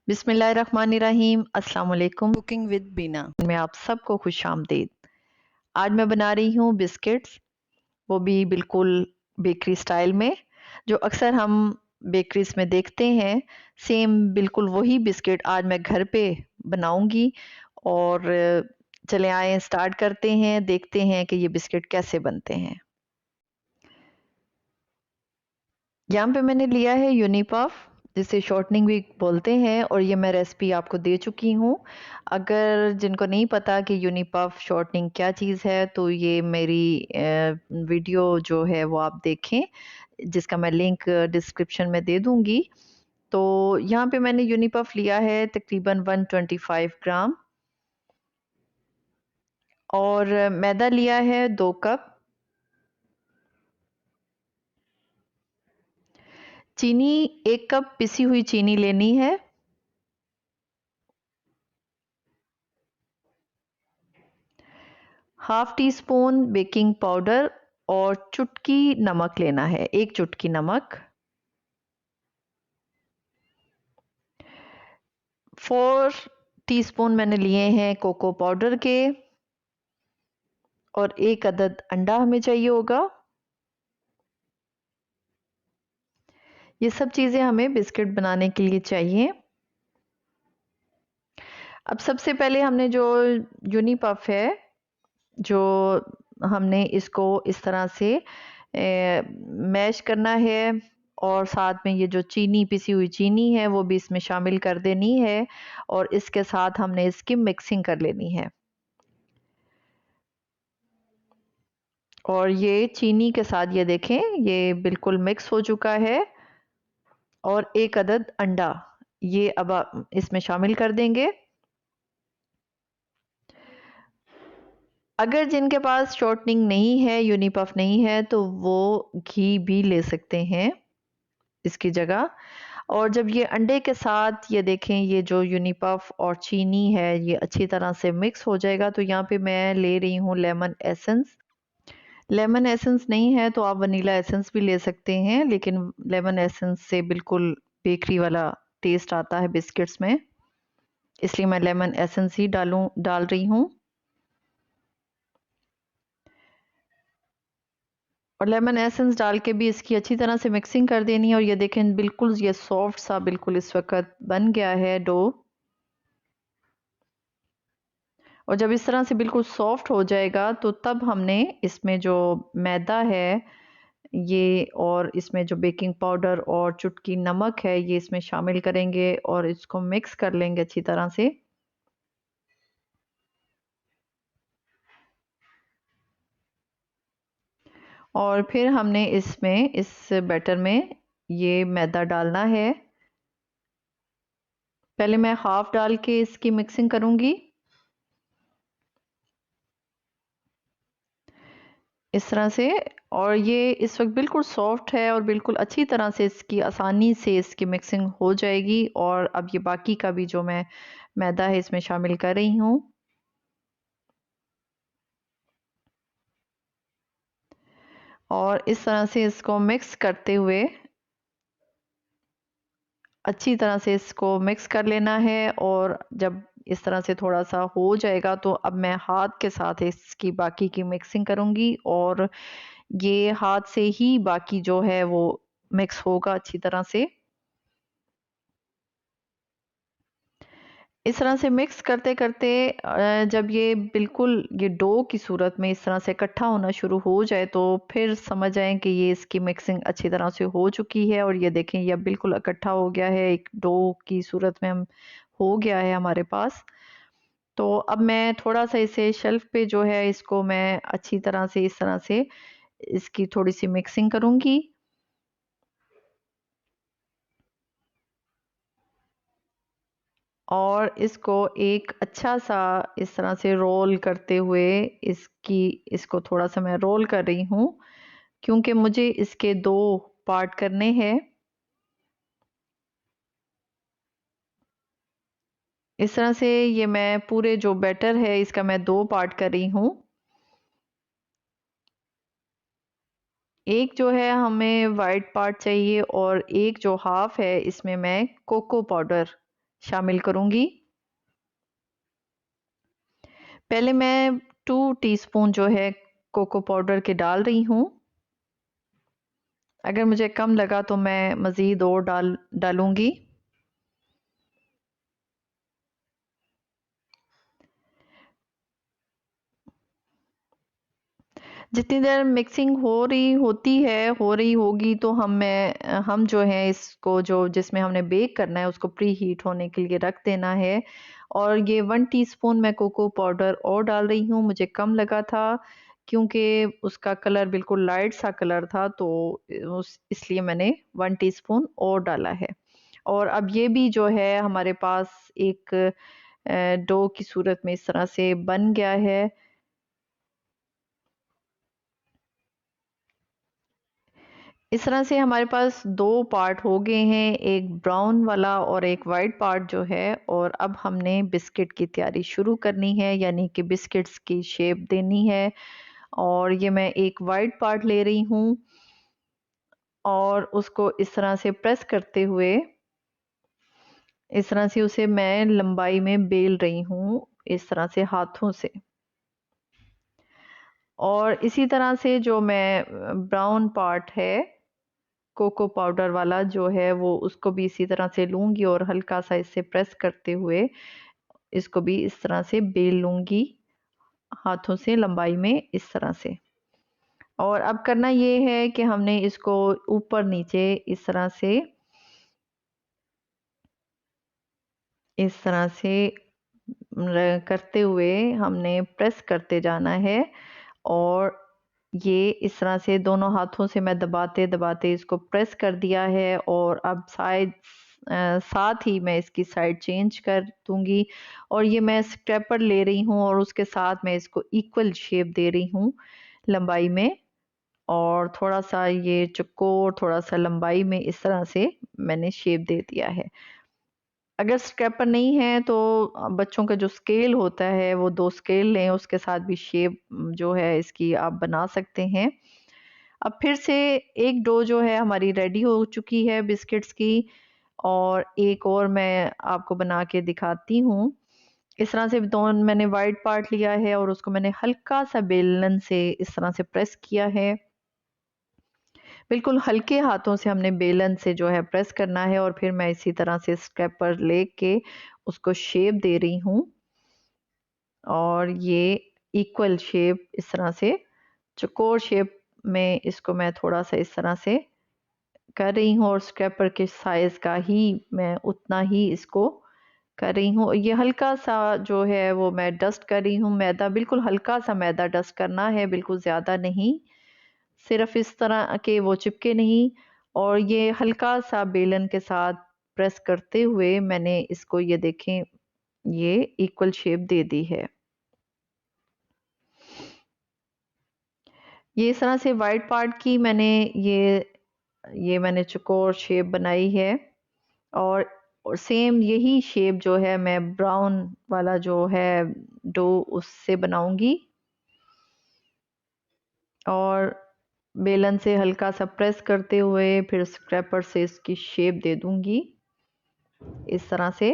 बिस्मिल्लाहिर्रहमानिर्रहीम। अस्सलाम वालेकुम। कुकिंग विद बीना मैं आप सबको खुश आमदीद। आज मैं बना रही हूँ बिस्किट्स, वो भी बिल्कुल बेकरी स्टाइल में, जो अक्सर हम बेकरीज में देखते हैं। सेम बिल्कुल वही बिस्किट आज मैं घर पे बनाऊंगी। और चले आए स्टार्ट करते हैं, देखते हैं कि ये बिस्किट कैसे बनते हैं। यहाँ पे मैंने लिया है यूनिपफ, जिसे शॉर्टनिंग भी बोलते हैं, और ये मैं रेसिपी आपको दे चुकी हूँ। अगर जिनको नहीं पता कि यूनिपफ शॉर्टनिंग क्या चीज़ है, तो ये मेरी वीडियो जो है वो आप देखें, जिसका मैं लिंक डिस्क्रिप्शन में दे दूंगी। तो यहाँ पे मैंने यूनिपफ लिया है तकरीबन 125 ग्राम, और मैदा लिया है 2 कप। चीनी 1 कप पिसी हुई चीनी लेनी है। Half tea spoon baking powder और चुटकी नमक लेना है, 1 चुटकी नमक। 4 टीस्पून मैंने लिए हैं कोको पाउडर के, और 1 अदद अंडा हमें चाहिए होगा। ये सब चीज़ें हमें बिस्किट बनाने के लिए चाहिए। अब सबसे पहले हमने जो यूनिपफ है, जो हमने इसको इस तरह से मैश करना है, और साथ में ये जो चीनी, पिसी हुई चीनी है, वो भी इसमें शामिल कर देनी है, और इसके साथ हमने इसकी मिक्सिंग कर लेनी है। और ये चीनी के साथ ये देखें, ये बिल्कुल मिक्स हो चुका है। और 1 अदद अंडा ये अब इसमें शामिल कर देंगे। अगर जिनके पास शॉर्टनिंग नहीं है, यूनिपफ नहीं है, तो वो घी भी ले सकते हैं इसकी जगह। और जब ये अंडे के साथ ये देखें, ये जो यूनिपफ और चीनी है ये अच्छी तरह से मिक्स हो जाएगा, तो यहाँ पे मैं ले रही हूँ लेमन एसेंस। लेमन एसेंस नहीं है तो आप वनीला एसेंस भी ले सकते हैं, लेकिन लेमन एसेंस से बिल्कुल बेकरी वाला टेस्ट आता है बिस्किट्स में, इसलिए मैं लेमन एसेंस ही डाल रही हूँ। और लेमन एसेंस डाल के भी इसकी अच्छी तरह से मिक्सिंग कर देनी है। और ये देखें, बिल्कुल ये सॉफ्ट सा बिल्कुल इस वक्त बन गया है डो। और जब इस तरह से बिल्कुल सॉफ्ट हो जाएगा, तो तब हमने इसमें जो मैदा है ये, और इसमें जो बेकिंग पाउडर और चुटकी नमक है, ये इसमें शामिल करेंगे और इसको मिक्स कर लेंगे अच्छी तरह से। और फिर हमने इसमें, इस बैटर में ये मैदा डालना है। पहले मैं हाफ डाल के इसकी मिक्सिंग करूंगी इस तरह से। और ये इस वक्त बिल्कुल सॉफ्ट है, और बिल्कुल अच्छी तरह से इसकी, आसानी से इसकी मिक्सिंग हो जाएगी। और अब ये बाकी का भी जो मैं मैदा है इसमें शामिल कर रही हूँ। और इस तरह से इसको मिक्स करते हुए अच्छी तरह से इसको मिक्स कर लेना है। और जब इस तरह से थोड़ा सा हो जाएगा, तो अब मैं हाथ के साथ इसकी बाकी की मिक्सिंग करूंगी, और ये हाथ से ही बाकी जो है वो मिक्स होगा अच्छी तरह से। इस तरह से मिक्स करते करते जब ये बिल्कुल ये डो की सूरत में इस तरह से इकट्ठा होना शुरू हो जाए, तो फिर समझ जाएं कि ये इसकी मिक्सिंग अच्छी तरह से हो चुकी है। और ये देखें, ये बिल्कुल इकट्ठा हो गया है, एक डो की सूरत में हम हो गया है हमारे पास। तो अब मैं थोड़ा सा इसे शेल्फ पे जो है, इसको मैं अच्छी तरह से इस तरह से इसकी थोड़ी सी मिक्सिंग करूंगी। और इसको एक अच्छा सा इस तरह से रोल करते हुए, इसको थोड़ा सा मैं रोल कर रही हूँ, क्योंकि मुझे इसके 2 पार्ट करने हैं। इस तरह से ये मैं पूरे जो बैटर है इसका मैं 2 पार्ट कर रही हूँ। एक जो है हमें वाइट पार्ट चाहिए, और एक जो हाफ है इसमें मैं कोको पाउडर शामिल करूँगी। पहले मैं 2 टीस्पून जो है कोको पाउडर के डाल रही हूँ। अगर मुझे कम लगा तो मैं मज़ीद और डालूँगी। जितनी देर मिक्सिंग हो रही होगी तो हम जो है इसको जो जिसमें हमने बेक करना है उसको प्री हीट होने के लिए रख देना है। और ये 1 टीस्पून मैं कोको पाउडर और डाल रही हूँ, मुझे कम लगा था क्योंकि उसका कलर बिल्कुल लाइट सा कलर था, तो उस इसलिए मैंने 1 टीस्पून और डाला है। और अब ये भी जो है हमारे पास एक डो की सूरत में इस तरह से बन गया है। इस तरह से हमारे पास 2 पार्ट हो गए हैं, एक ब्राउन वाला और एक वाइट पार्ट जो है। और अब हमने बिस्किट की तैयारी शुरू करनी है, यानी कि बिस्किट्स की शेप देनी है। और ये मैं एक वाइट पार्ट ले रही हूँ और उसको इस तरह से प्रेस करते हुए इस तरह से उसे मैं लंबाई में बेल रही हूँ, इस तरह से हाथों से। और इसी तरह से जो मैं ब्राउन पार्ट है कोको पाउडर वाला जो है वो उसको भी इसी तरह से लूँगी और हल्का सा इससे प्रेस करते हुए इसको भी इस तरह से बेल लूँगी हाथों से लंबाई में इस तरह से। और अब करना ये है कि हमने इसको ऊपर नीचे इस तरह से करते हुए हमने प्रेस करते जाना है। और ये इस तरह से दोनों हाथों से मैं दबाते दबाते इसको प्रेस कर दिया है। और अब साथ ही मैं इसकी साइड चेंज कर दूंगी। और ये मैं स्क्रैपर ले रही हूँ और उसके साथ मैं इसको इक्वल शेप दे रही हूँ लंबाई में। और थोड़ा सा ये चौकोर थोड़ा सा लंबाई में इस तरह से मैंने शेप दे दिया है। अगर स्क्रैपर नहीं है तो बच्चों का जो स्केल होता है वो 2 स्केल लें, उसके साथ भी शेप जो है इसकी आप बना सकते हैं। अब फिर से एक डो जो है हमारी रेडी हो चुकी है बिस्किट्स की। और एक और मैं आपको बना के दिखाती हूँ। इस तरह से दोनों मैंने वाइट पार्ट लिया है और उसको मैंने हल्का सा बेलन से इस तरह से प्रेस किया है। बिल्कुल हल्के हाथों से हमने बेलन से जो है प्रेस करना है। और फिर मैं इसी तरह से स्क्रैपर लेके उसको शेप दे रही हूँ। और ये इक्वल शेप इस तरह से चौकोर शेप में इसको मैं थोड़ा सा इस तरह से कर रही हूँ। और स्क्रैपर के साइज का ही मैं उतना ही इसको कर रही हूँ। ये हल्का सा जो है वो मैं डस्ट कर रही हूँ, मैदा बिल्कुल हल्का सा मैदा डस्ट करना है, बिल्कुल ज़्यादा नहीं, सिर्फ इस तरह के वो चिपके नहीं। और ये हल्का सा बेलन के साथ प्रेस करते हुए मैंने इसको ये देखें ये इक्वल शेप दे दी है। ये इस तरह से वाइट पार्ट की ये मैंने चौकोर शेप बनाई है। और सेम यही शेप जो है मैं ब्राउन वाला जो है डो उससे बनाऊंगी। और बेलन से हल्का सा प्रेस करते हुए फिर स्क्रैपर से इसकी शेप दे दूंगी इस तरह से।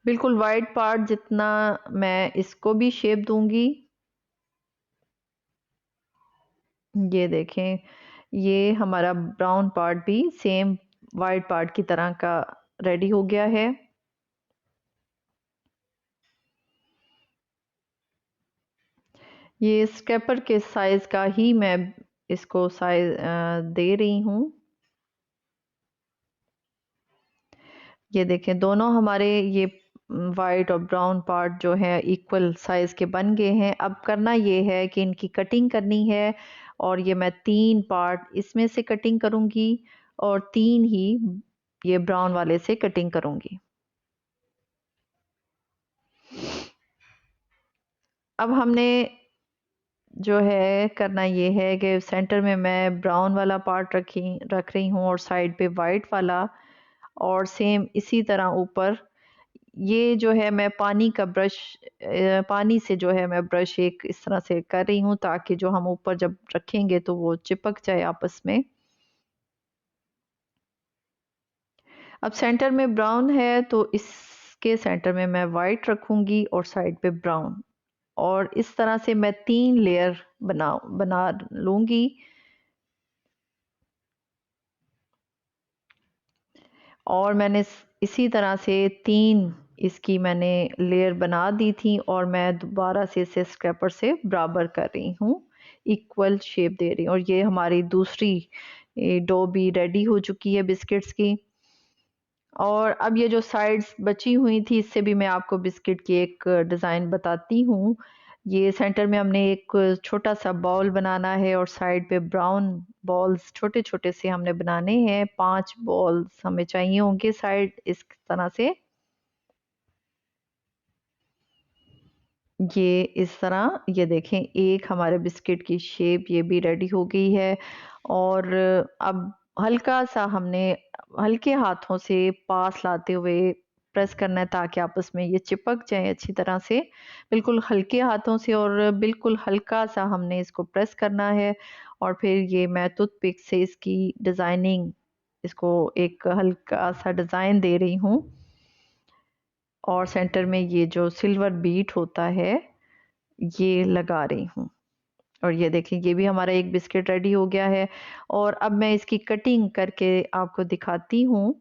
बिल्कुल वाइट पार्ट जितना मैं इसको भी शेप दूंगी। ये देखें ये हमारा ब्राउन पार्ट भी सेम वाइट पार्ट की तरह का रेडी हो गया है। ये स्क्रैपर के साइज का ही मैं इसको साइज दे रही हूँ। ये देखें दोनों हमारे ये वाइट और ब्राउन पार्ट जो है इक्वल साइज के बन गए हैं। अब करना ये है कि इनकी कटिंग करनी है। और ये मैं 3 पार्ट इसमें से कटिंग करूंगी और 3 ही ये ब्राउन वाले से कटिंग करूंगी। अब हमने जो है करना ये है कि सेंटर में मैं ब्राउन वाला पार्ट रख रही हूँ और साइड पे वाइट वाला। और सेम इसी तरह ऊपर ये जो है मैं पानी से जो है मैं ब्रश एक इस तरह से कर रही हूँ ताकि जो हम ऊपर जब रखेंगे तो वो चिपक जाए आपस में। अब सेंटर में ब्राउन है तो इसके सेंटर में मैं वाइट रखूंगी और साइड पे ब्राउन, और इस तरह से मैं 3 लेयर बना लूंगी। और मैंने इसी तरह से 3 इसकी मैंने लेयर बना दी थी, और मैं दोबारा से इसे स्क्रैपर से बराबर कर रही हूँ, इक्वल शेप दे रही हूँ। और ये हमारी दूसरी डो भी रेडी हो चुकी है बिस्किट्स की। और अब ये जो साइड्स बची हुई थी, इससे भी मैं आपको बिस्किट की एक डिज़ाइन बताती हूँ। ये सेंटर में हमने एक छोटा सा बॉल बनाना है, और साइड पे ब्राउन बॉल्स छोटे छोटे से हमने बनाने हैं। 5 बॉल्स हमें चाहिए होंगे साइड इस तरह से। ये इस तरह, ये देखें एक हमारे बिस्किट की शेप ये भी रेडी हो गई है। और अब हल्का सा हमने हल्के हाथों से पास लाते हुए प्रेस करना है, ताकि आपस में ये चिपक जाए अच्छी तरह से। बिल्कुल हल्के हाथों से और बिल्कुल हल्का सा हमने इसको प्रेस करना है। और फिर ये मैं टूथपिक से इसकी डिज़ाइनिंग, इसको एक हल्का सा डिज़ाइन दे रही हूँ। और सेंटर में ये जो सिल्वर बीट होता है ये लगा रही हूँ। और ये देखिए ये भी हमारा एक बिस्किट रेडी हो गया है। और अब मैं इसकी कटिंग करके आपको दिखाती हूँ।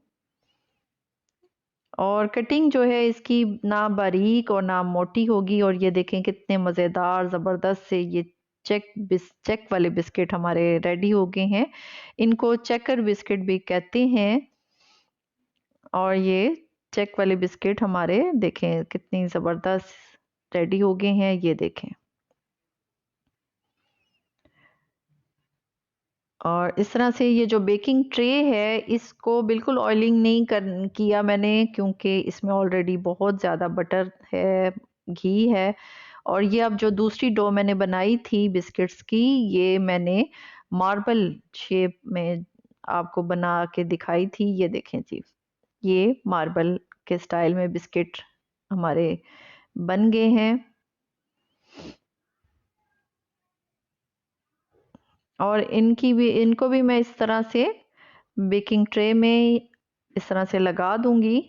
और कटिंग जो है इसकी ना बारीक और ना मोटी होगी। और ये देखें कितने मज़ेदार ज़बरदस्त से ये चेक वाले बिस्किट हमारे रेडी हो गए हैं। इनको चेकर बिस्किट भी कहते हैं। और ये चेक वाले बिस्किट हमारे देखें कितनी ज़बरदस्त रेडी हो गए हैं, ये देखें। और इस तरह से ये जो बेकिंग ट्रे है, इसको बिल्कुल ऑयलिंग नहीं किया मैंने, क्योंकि इसमें ऑलरेडी बहुत ज़्यादा बटर है, घी है। और ये अब जो दूसरी डो मैंने बनाई थी बिस्किट्स की, ये मैंने मार्बल शेप में आपको बना के दिखाई थी। ये देखें जी, ये मार्बल के स्टाइल में बिस्किट हमारे बन गए हैं। और इनको भी मैं इस तरह से बेकिंग ट्रे में इस तरह से लगा दूंगी।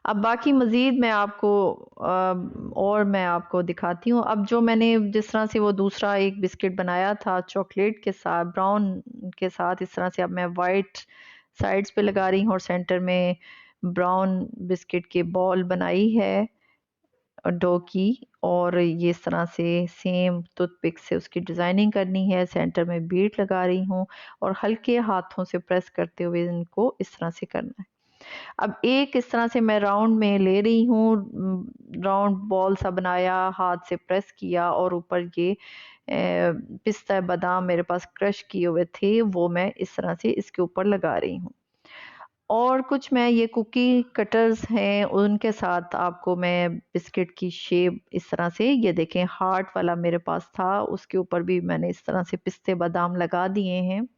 अब बाकी मज़ीद मैं आपको और मैं आपको दिखाती हूँ। अब जो मैंने जिस तरह से वो दूसरा एक बिस्किट बनाया था चॉकलेट के साथ, ब्राउन के साथ, इस तरह से अब मैं वाइट साइड्स पे लगा रही हूँ, और सेंटर में ब्राउन बिस्किट की बॉल बनाई है डो की। और ये इस तरह से सेम टूथपिक से उसकी डिज़ाइनिंग करनी है, सेंटर में बीट लगा रही हूँ, और हल्के हाथों से प्रेस करते हुए इनको इस तरह से करना है। अब एक इस तरह से मैं राउंड में ले रही हूँ, राउंड बॉल सा बनाया, हाथ से प्रेस किया, और ऊपर ये पिस्ता बादाम मेरे पास क्रश किए हुए थे, वो मैं इस तरह से इसके ऊपर लगा रही हूँ। और कुछ मैं ये कुकी कटर्स हैं उनके साथ आपको मैं बिस्किट की शेप इस तरह से, ये देखें हार्ट वाला मेरे पास था, उसके ऊपर भी मैंने इस तरह से पिस्ते बादाम लगा दिए हैं।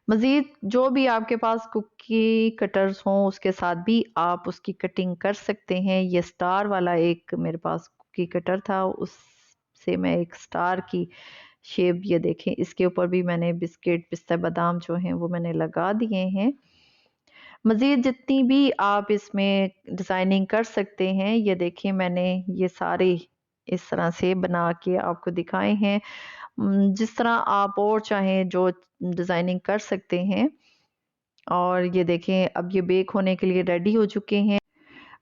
मज़ीद जो भी आपके पास कुकी कटर्स हों उसके साथ भी आप उसकी कटिंग कर सकते हैं। ये स्टार वाला एक मेरे पास कुकी कटर था, उससे मैं एक स्टार की शेप, ये देखें इसके ऊपर भी मैंने बिस्किट पिस्ता बादाम जो हैं वो मैंने लगा दिए हैं। मज़ीद जितनी भी आप इसमें डिज़ाइनिंग कर सकते हैं, ये देखें मैंने ये सारे इस तरह से बना के आपको दिखाए हैं। जिस तरह आप और चाहें जो डिज़ाइनिंग कर सकते हैं। और ये देखें अब ये बेक होने के लिए रेडी हो चुके हैं।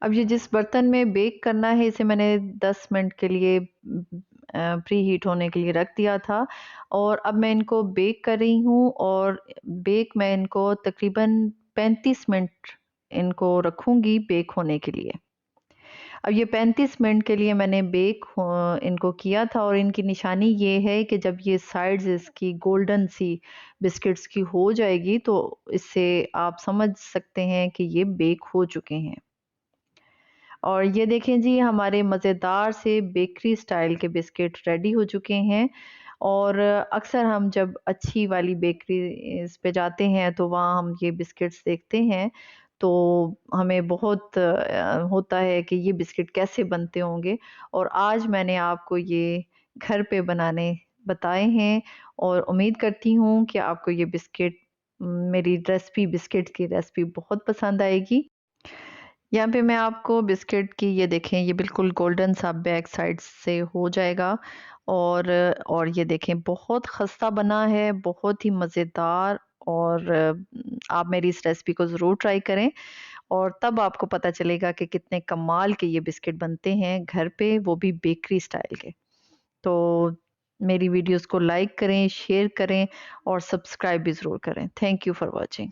अब ये जिस बर्तन में बेक करना है, इसे मैंने 10 मिनट के लिए प्री हीट होने के लिए रख दिया था। और अब मैं इनको बेक कर रही हूँ, और बेक मैं इनको तकरीबन 35 मिनट इनको रखूँगी बेक होने के लिए। अब ये 35 मिनट के लिए मैंने इनको किया था, और इनकी निशानी ये है कि जब ये साइड्स इसकी गोल्डन सी बिस्किट्स की हो जाएगी, तो इससे आप समझ सकते हैं कि ये बेक हो चुके हैं। और ये देखें जी हमारे मज़ेदार से बेकरी स्टाइल के बिस्किट रेडी हो चुके हैं। और अक्सर हम जब अच्छी वाली बेकरी पे जाते हैं तो वहाँ हम ये बिस्किट्स देखते हैं, तो हमें बहुत होता है कि ये बिस्किट कैसे बनते होंगे। और आज मैंने आपको ये घर पे बनाने बताए हैं, और उम्मीद करती हूँ कि आपको ये बिस्किट मेरी रेसिपी बिस्किट की रेसिपी बहुत पसंद आएगी। यहाँ पे मैं आपको बिस्किट की ये देखें, ये बिल्कुल गोल्डन सा बैक साइड से हो जाएगा। और ये देखें बहुत खस्ता बना है, बहुत ही मज़ेदार। और आप मेरी इस रेसिपी को ज़रूर ट्राई करें और तब आपको पता चलेगा कि कितने कमाल के ये बिस्किट बनते हैं घर पे, वो भी बेकरी स्टाइल के। तो मेरी वीडियोस को लाइक करें, शेयर करें और सब्सक्राइब भी ज़रूर करें। Thank you for watching.